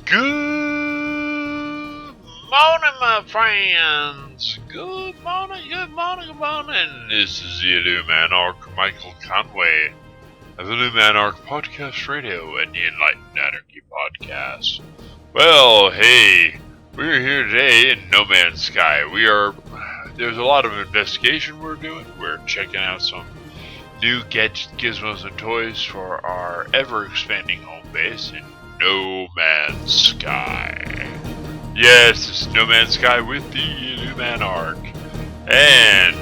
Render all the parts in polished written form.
Good morning, my friends. Good morning, good morning, good morning. This is the illumANark, Michael Conway of illumANark Podcast Radio and the illumNarchy Podcast. Well, hey, we're here today in No Man's Sky. There's a lot of investigation we're doing. We're checking out some new gadgets, gizmos, and toys for our ever-expanding home base in No Man's Sky. Yes, this is No Man's Sky with the illumANark. And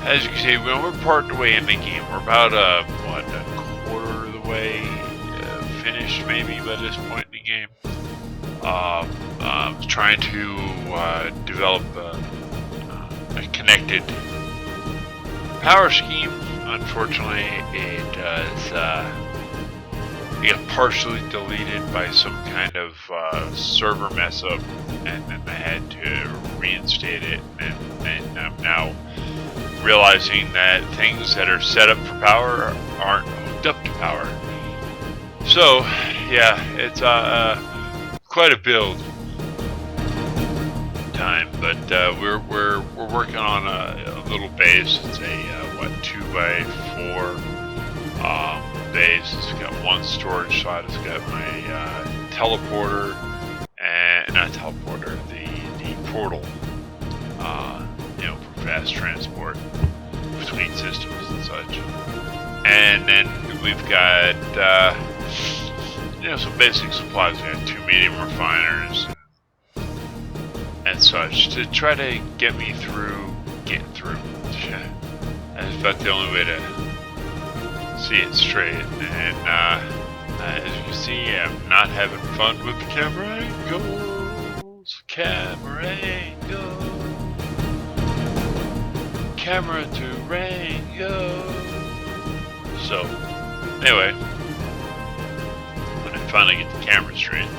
as you can see, we're part of the way in the game. We're about a quarter of the way finished, maybe by this point in the game. Trying to develop a connected power scheme. Unfortunately, it got partially deleted by some kind of server mess up, and then I had to reinstate it, and I'm now realizing that things that are set up for power aren't hooked up to power. So yeah, it's quite a build time, but we're working on a little base. It's a 2x4 base. It's got one storage slot. It's got my teleporter, and not teleporter, the portal, for fast transport between systems and such. And then we've got some basic supplies. We have 2 medium refiners and such to try to get me through getting through. That's about the only way to see it straight. And as you can see, I'm not having fun with the camera angles. Camera angles. Camera to Rango. So, anyway, when I finally get the camera straight,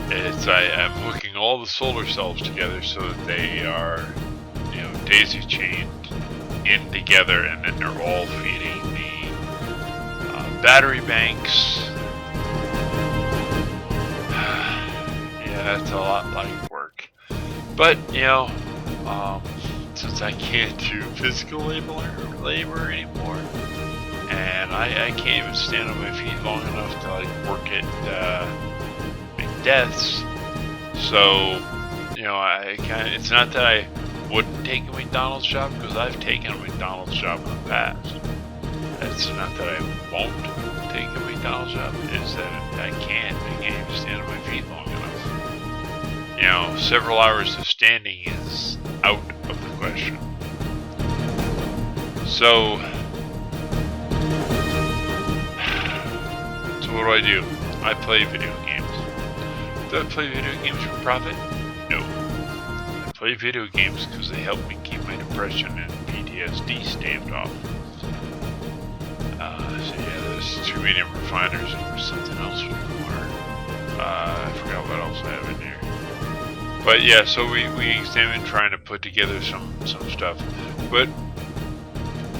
I'm hooking all the solar cells together so that they are, daisy chained in together, and then they're all feeding the battery banks. Yeah, it's a lot like work. But, since I can't do physical labor anymore, and I can't even stand on my feet long enough to work at deaths. So, it's not that I wouldn't take a McDonald's job, because I've taken a McDonald's job in the past. It's not that I won't take a McDonald's job, it's that I can't even stand on my feet long enough. Several hours of standing is out of the question. So what do? I play video games. Do I play video games for profit? No. I play video games because they help me keep my depression and PTSD staved off. There's 2 medium refiners, and there's something else for the water. I forgot what else I have in there. But yeah, so we examined trying to put together some stuff. But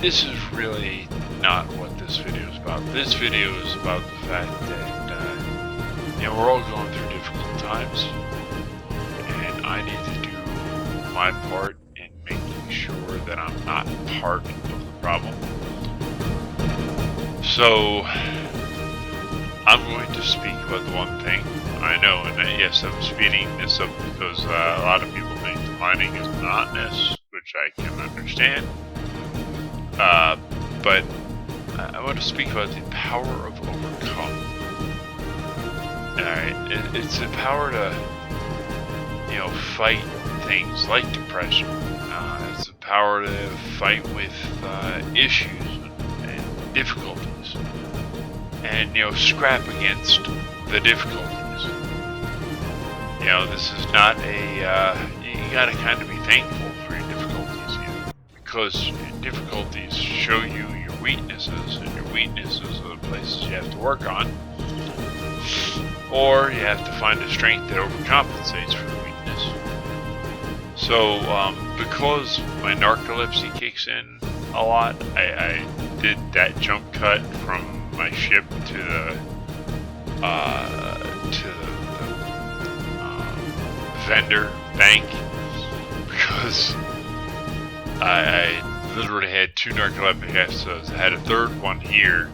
this is really not what this video is about. This video is about the fact that we're all going through difficult times, and I need to do my part in making sure that I'm not part of the problem. So I'm going to speak about the one thing I know, and yes, I'm speeding this up because a lot of people think mining is monotonous, which I can understand. But I want to speak about the power of overcome. Alright, it's the power to, fight things like depression. It's the power to fight with issues and difficulties. And, scrap against the difficulties. This is not you gotta kind of be thankful for your difficulties here. Because difficulties show you your weaknesses, and your weaknesses are the places you have to work on. Or you have to find a strength that overcompensates for the weakness. So, because my narcolepsy kicks in a lot, I did that jump cut from my ship to vendor bank because I literally had 2 narcoleptic episodes. I had a third one here.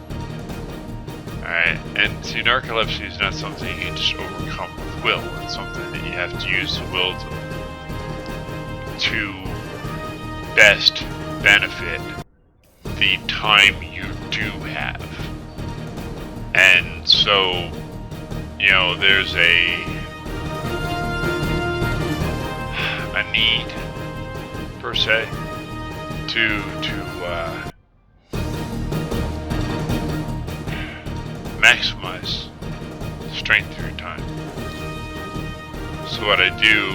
Alright, and see, narcolepsy is not something you can just overcome with will. It's something that you have to use the will to best benefit the time you do have. And so, you know, there's a need, per se, to maximize the strength of your time. So what I do,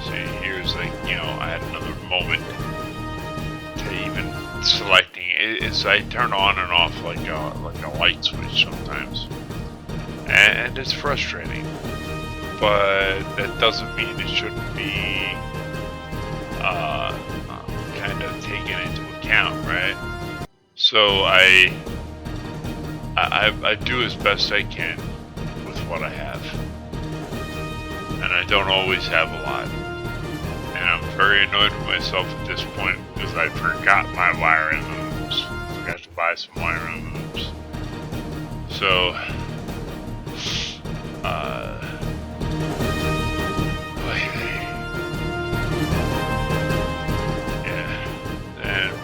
see, here's like, you know, I had another moment to even selecting it. Is I turn on and off like a light switch sometimes, and it's frustrating. But that doesn't mean it shouldn't be kind of taken into account, right? So I do as best I can with what I have, and I don't always have a lot. And I'm very annoyed with myself at this point because I forgot my wiring looms. Forgot to buy some wiring looms. So,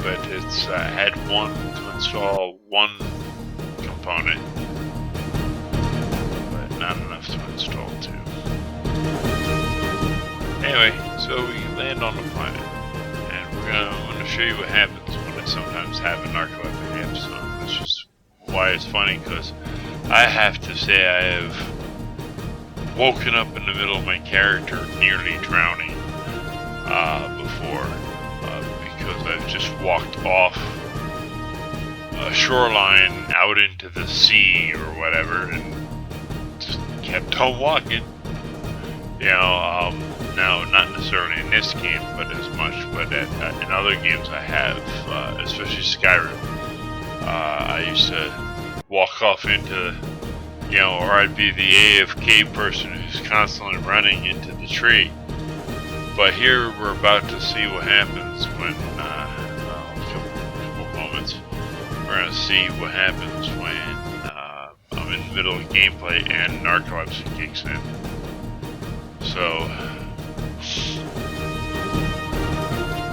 but it's I had one to install one component, but not enough to install 2. Anyway, so we land on the planet, and I'm going to show you what happens when I sometimes have a narcoleptic episode, which is why it's funny, because I have to say I have woken up in the middle of my character nearly drowning before. Because I've just walked off a shoreline out into the sea or whatever and just kept on walking. You know, now not necessarily in this game, but as much, but in other games I have, especially Skyrim. I used to walk off into, you know, or I'd be the AFK person who's constantly running into the tree. But here we're about to see what happens when, a couple moments, we're going to see what happens when I'm in the middle of gameplay and narcolepsy kicks in. So,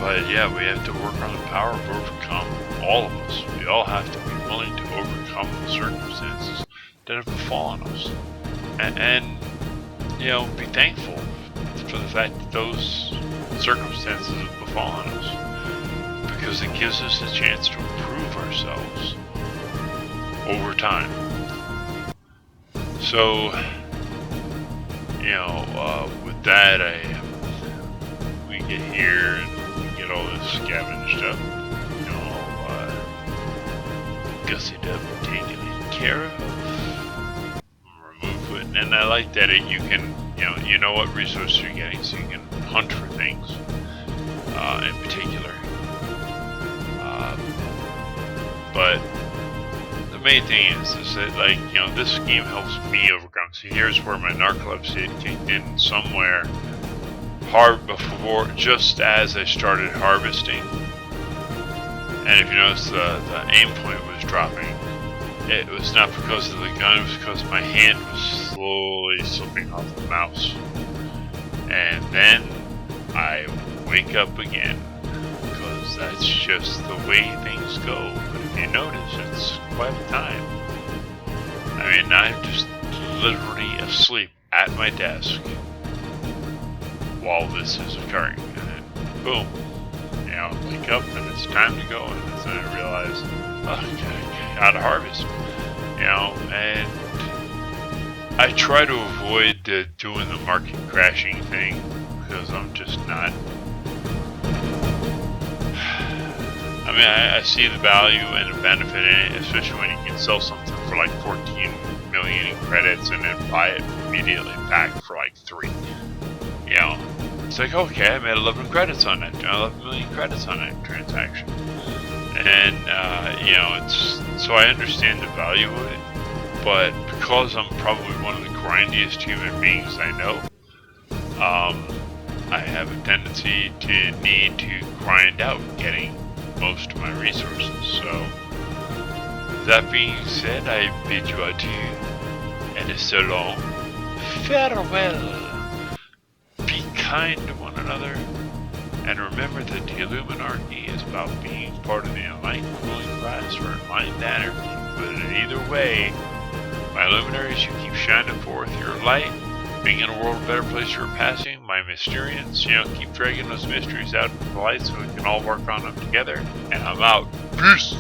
but yeah, we have to work on the power of overcome, all of us. We all have to be willing to overcome the circumstances that have befallen us. And you know, be thankful for the fact that those circumstances have befallen us, because it gives us a chance to improve ourselves over time. So, you know, with that, we get here and we get all this scavenged up, you know, gussied up, taken care of, remove it, and I like that you can. You know what resources you're getting, so you can hunt for things, in particular. But the main thing is that, like, you know, this game helps me overcome. See, here's where my narcolepsy had kicked in somewhere before, just as I started harvesting. And if you notice, the aim point was dropping. It was not because of the gun, it was because my hand was slowly slipping off the mouse. And then I wake up again, because that's just the way things go. But if you notice, it's quite a time. I mean, I'm just literally asleep at my desk while this is occurring. And then, boom, you know, I wake up and it's time to go. And then I realize, oh, gotta harvest, you know, and I try to avoid doing the market crashing thing, because I'm just not, I mean, I see the value and the benefit in it, especially when you can sell something for like 14 million in credits and then buy it immediately back for like 3, you know, it's like, okay, I made 11 credits on that, 11 million credits on that transaction. And, you know, so I understand the value of it, but because I'm probably one of the grindiest human beings I know, I have a tendency to need to grind out getting most of my resources. So, that being said, I bid you adieu, and so long, farewell. Be kind to one another, and remember that the illuminarchy is about being part of the enlightened ruling class or enlightened anarchy. But in either way, my luminaries, you keep shining forth your light, making a world a better place for passing. My Mysterians, keep dragging those mysteries out into the light so we can all work on them together. And I'm out. Peace!